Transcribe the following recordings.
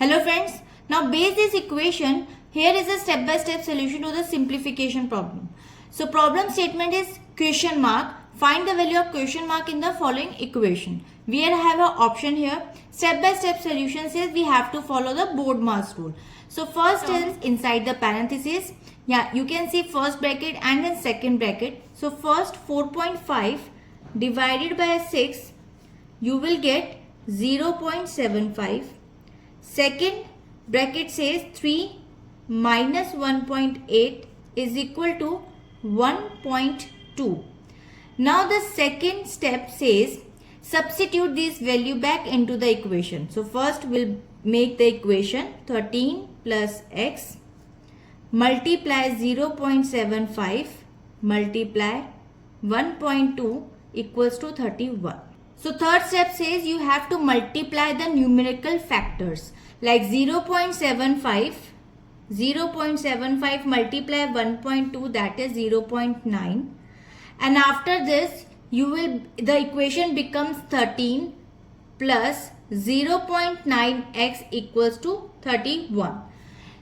Hello friends, now base this equation. Here is a step-by-step solution to the simplification problem. So problem statement is question mark. Find the value of question mark in the following equation. We have an option here. Step-by-step solution says we have to follow the BODMAS rule. So first is inside the parenthesis. Yeah, you can see first bracket and then second bracket. So first 4.5 divided by 6, you will get 0.75. Second bracket says 3 minus 1.8 is equal to 1.2. Now the second step says substitute this value back into the equation. So first we'll make the equation 13 plus x multiply 0.75 multiply 1.2 equals to 31. So third step says you have to multiply the numerical factors like 0.75 multiply 1.2, that is 0.9, and after this the equation becomes 13 plus 0.9x equals to 31.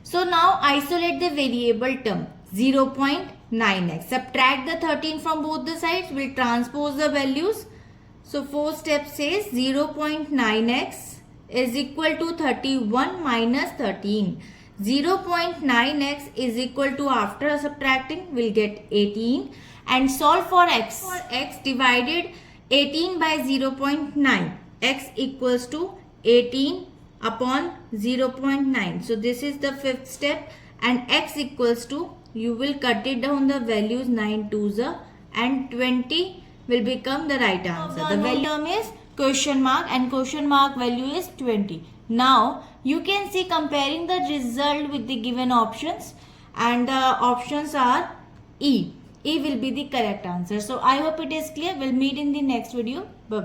So now isolate the variable term 0.9x, subtract the 13 from both the sides, will transpose the values. So fourth step says 0.9x is equal to 31 minus 13. 0.9x is equal to, after subtracting, we'll get 18, and solve for x. For x, divided 18 by 0.9. X equals to 18 upon 0.9. So this is the fifth step, and x equals to, you will cut it down the values 9 2s and 20 will become the right answer. The value term is question mark and question mark value is 20. Now you can see comparing the result with the given options, and the options are E. E will be the correct answer. So I hope it is clear. We'll meet in the next video. Bye bye.